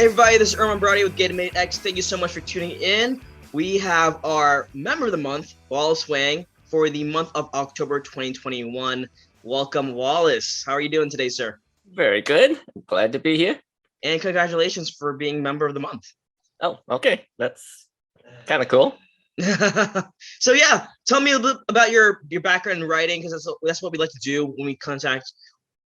everybody, this is Irma Brody with Gatorade X. Thank you so much for tuning in. We have our member of the month, Wallace Wang, for the month of October 2021. Welcome, Wallace. How are you doing today, sir? Very good. Glad to be here. And congratulations for being member of the month. Oh, okay. That's kind of cool. So yeah, tell me a little bit about your background in writing, because that's what we like to do when we contact,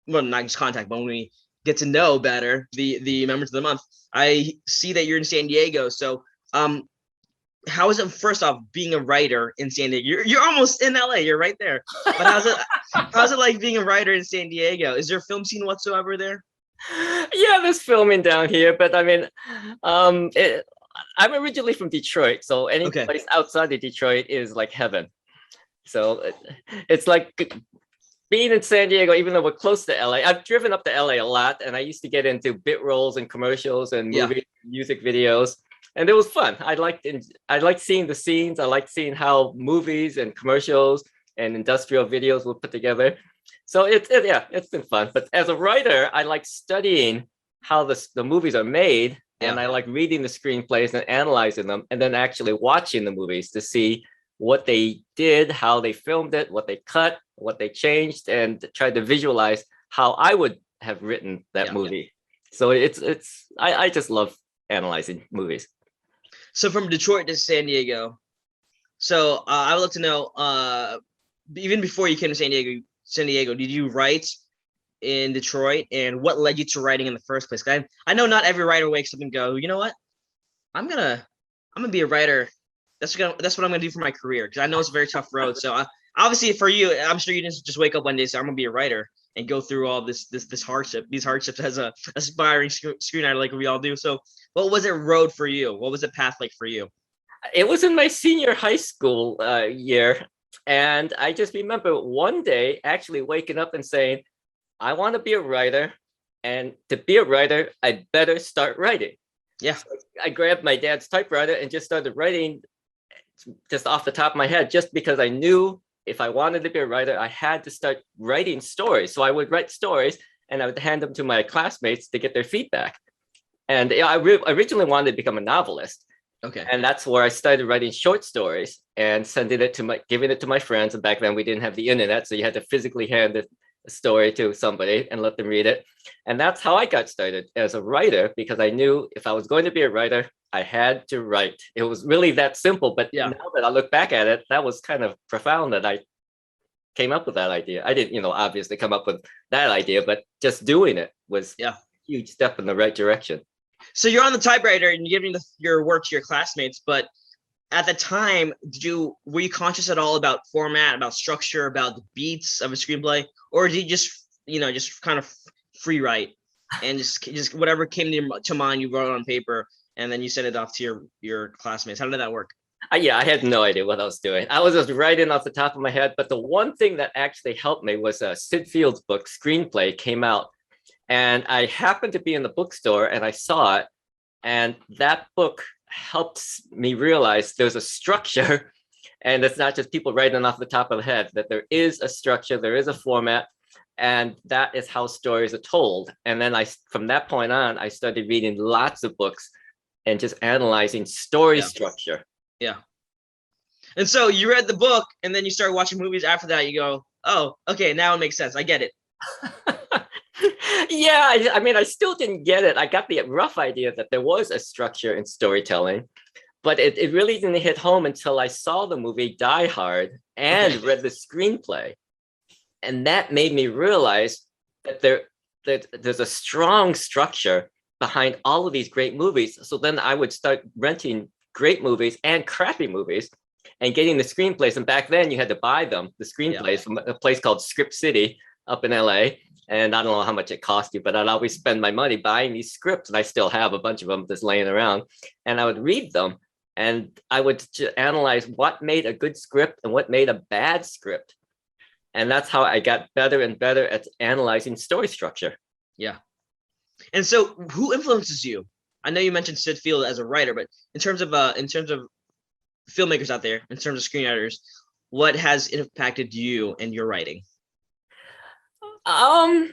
well, not just contact, but when we get to know better the members of the month. I see that you're in San Diego, so how is it, first off, being a writer in San Diego? You're almost in LA, you're right there. But how's it like being a writer in San Diego? Is there a film scene whatsoever there? Yeah, there's filming down here, but I mean, I'm originally from Detroit, so any Okay. place outside of Detroit is like heaven. So it's like being in San Diego, even though we're close to LA. I've driven up to LA a lot, and I used to get into bit roles and commercials and movie music videos, and it was fun. I liked seeing the scenes. I liked seeing how movies and commercials and industrial videos were put together. So it's been fun. But as a writer, I like studying how the movies are made, and I like reading the screenplays and analyzing them, and then actually watching the movies to see what they did, how they filmed it, what they cut, what they changed, and try to visualize how I would have written that movie. So I just love analyzing movies. So from Detroit to San Diego. So I would like to know, even before you came to San Diego, did you write in Detroit, and what led you to writing in the first place? I know not every writer wakes up and go, you know what, I'm gonna be a writer. That's what I'm gonna do for my career, because I know it's a very tough road. So obviously for you, I'm sure you didn't just wake up one day and say, I'm gonna be a writer and go through all these hardships as a aspiring screenwriter like we all do. So what was it road for you? What was the path like for you? It was in my senior high school year, and I just remember one day actually waking up and saying, I want to be a writer, and to be a writer, I better start writing. Yeah. So I grabbed my dad's typewriter and just started writing just off the top of my head, just because I knew if I wanted to be a writer, I had to start writing stories. So I would write stories and I would hand them to my classmates to get their feedback. And I originally wanted to become a novelist. Okay. And that's where I started writing short stories and giving it to my friends. And back then we didn't have the internet, so you had to physically hand a story to somebody and let them read it. And that's how I got started as a writer, because I knew if I was going to be a writer, I had to write. It was really that simple. But now that I look back at it, that was kind of profound that I came up with that idea. I didn't, obviously come up with that idea, but just doing it was a huge step in the right direction. So you're on the typewriter and you're giving your work to your classmates, but at the time, were you conscious at all about format, about structure, about the beats of a screenplay, or did you just kind of free write and just whatever came to mind, you wrote it on paper and then you sent it off to your classmates? How did that work? I had no idea what I was doing. I was just writing off the top of my head. But the one thing that actually helped me was Sid Field's book, Screenplay, came out. And I happened to be in the bookstore and I saw it. And that book helped me realize there's a structure. And it's not just people writing off the top of the head, that there is a structure, there is a format. And that is how stories are told. And then from that point on, I started reading lots of books and just analyzing story structure. Yeah. And so you read the book and then you started watching movies after that. You go, oh, okay, now it makes sense. I get it. I mean, I still didn't get it. I got the rough idea that there was a structure in storytelling, but it really didn't hit home until I saw the movie Die Hard and read the screenplay. And that made me realize that there's a strong structure behind all of these great movies. So then I would start renting great movies and crappy movies and getting the screenplays. And back then you had to buy them, the screenplays, from a place called Script City up in LA. And I don't know how much it cost you, but I'd always spend my money buying these scripts. And I still have a bunch of them just laying around. And I would read them and I would analyze what made a good script and what made a bad script. And that's how I got better and better at analyzing story structure. Yeah. And so who influences you? I know you mentioned Sid Field as a writer, but in terms of filmmakers out there, in terms of screenwriters, what has impacted you and your writing? I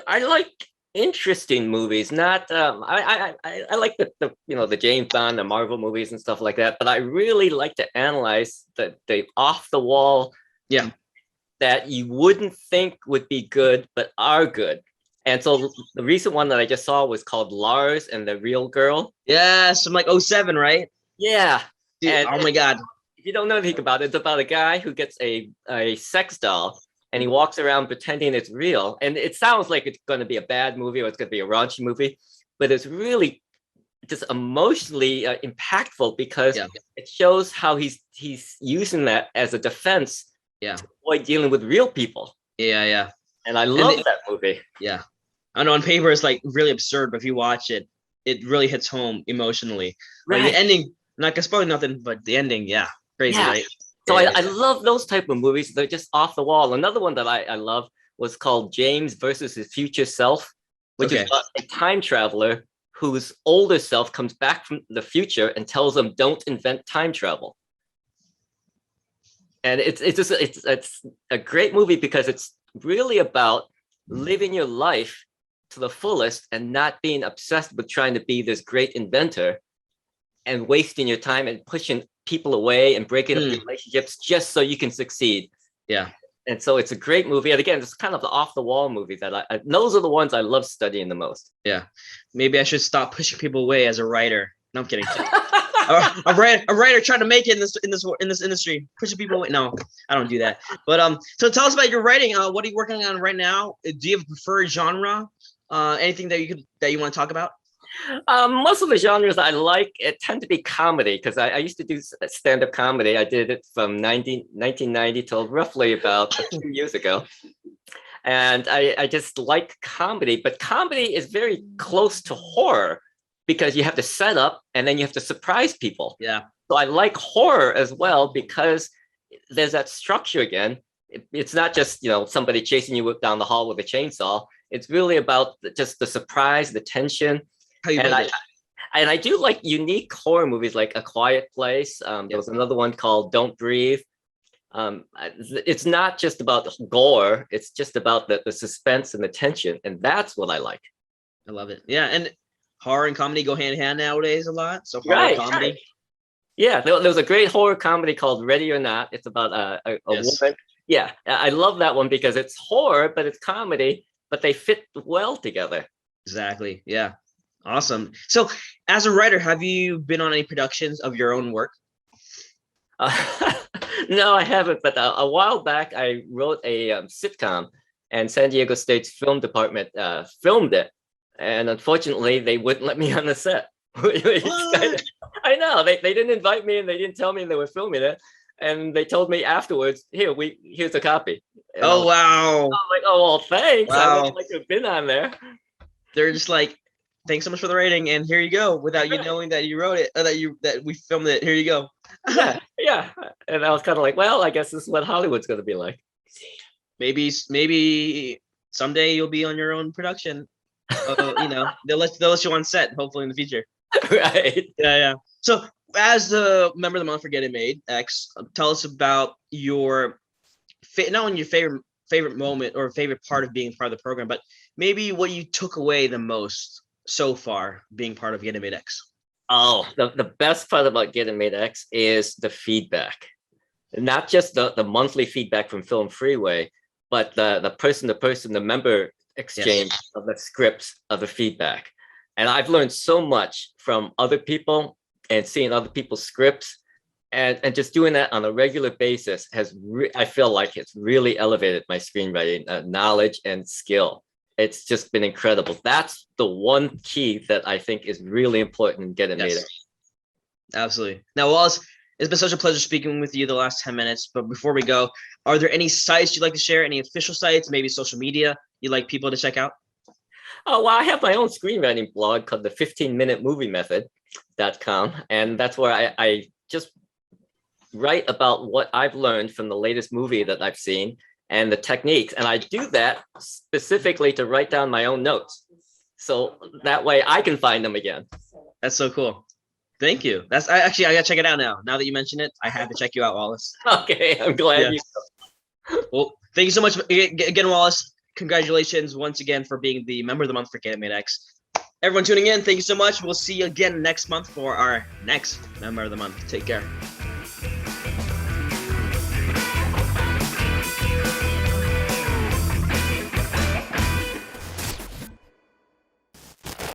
like interesting movies. Not I like the James Bond, the Marvel movies and stuff like that. But I really like to analyze the off the wall Yeah. that you wouldn't think would be good, but are good. And so the recent one that I just saw was called Lars and the Real Girl. Yes, I'm like '07, right? Yeah. Dude, And oh my God. if you don't know anything about it, it's about a guy who gets a sex doll and he walks around pretending it's real. And it sounds like it's going to be a bad movie or it's going to be a raunchy movie, but it's really just emotionally impactful because it shows how he's using that as a defense to avoid dealing with real people. Yeah. And I love that movie. Yeah. I know on paper it's like really absurd, but if you watch it, it really hits home emotionally. Like the ending, not gonna spoil nothing, but the ending, crazy, right? So I love those type of movies. They're just off the wall. Another one that I love was called James versus his future self, which is about a time traveler whose older self comes back from the future and tells them don't invent time travel. And it's a great movie because it's really about living your life to the fullest and not being obsessed with trying to be this great inventor and wasting your time and pushing people away and breaking up relationships just so you can succeed. Yeah. And so it's a great movie. And again, it's kind of the off the wall movie that those are the ones I love studying the most. Yeah. Maybe I should stop pushing people away as a writer. No, I'm kidding. a writer trying to make it in this industry, pushing people away. No, I don't do that. But so tell us about your writing. What are you working on right now? Do you have a preferred genre? Anything that you want to talk about? Most of the genres I like tend to be comedy because I used to do stand-up comedy. I did it from 1990 till roughly about a few years ago. And I just like comedy, but comedy is very close to horror because you have to set up and then you have to surprise people. Yeah. So I like horror as well because there's that structure again. It's not just, somebody chasing you down the hall with a chainsaw. It's really about just the surprise, the tension. And I do like unique horror movies like A Quiet Place. There was another one called Don't Breathe. It's not just about gore. It's just about the suspense and the tension. And that's what I like. I love it. Yeah. And horror and comedy go hand in hand nowadays a lot. So horror comedy. Right. Yeah. There was a great horror comedy called Ready or Not. It's about a woman. Yeah. I love that one because it's horror, but it's comedy, but they fit well together. Exactly. Yeah. Awesome. So as a writer, have you been on any productions of your own work? No, I haven't. But a while back, I wrote a sitcom and San Diego State's film department filmed it. And unfortunately, they wouldn't let me on the set. I know. They didn't invite me and they didn't tell me they were filming it. And they told me afterwards, here's a copy. And wow. I'm like, oh, well, thanks. Wow. I would like to have been on there. They're just like, thanks so much for the rating, and here you go, without you knowing that you wrote it, that we filmed it. Here you go. yeah. And I was kind of like, well, I guess this is what Hollywood's going to be like. Maybe someday you'll be on your own production. They'll let you on set, hopefully in the future. Right. Yeah. So, as the member of the month for Getting Made X, tell us about your not only your favorite moment or favorite part of being part of the program, but maybe what you took away the most so far being part of Getting Made X. Oh, the best part about Getting Made X is the feedback. Not just the monthly feedback from Film Freeway, but the person-to-person, the member exchange of the scripts, of the feedback. And I've learned so much from other people and seeing other people's scripts. And just doing that on a regular basis I feel like it's really elevated my screenwriting knowledge and skill. It's just been incredible. That's the one key that I think is really important in Getting Made X. Absolutely. Now, Wallace, it's been such a pleasure speaking with you the last 10 minutes. But before we go, are there any sites you'd like to share? Any official sites, maybe social media you'd like people to check out? Oh, well, I have my own screenwriting blog called the 15-minute movie method.com. And that's where I just write about what I've learned from the latest movie that I've seen and the techniques. And I do that specifically to write down my own notes. So that way I can find them again. That's so cool. Thank you. I gotta check it out now. Now that you mention it, I have to check you out, Wallace. Okay, I'm glad you. Well, thank you so much again, Wallace. congratulations once again for being the member of the month for CanMadeX. Everyone tuning in, thank you so much. We'll see you again next month for our next member of the month. Take care.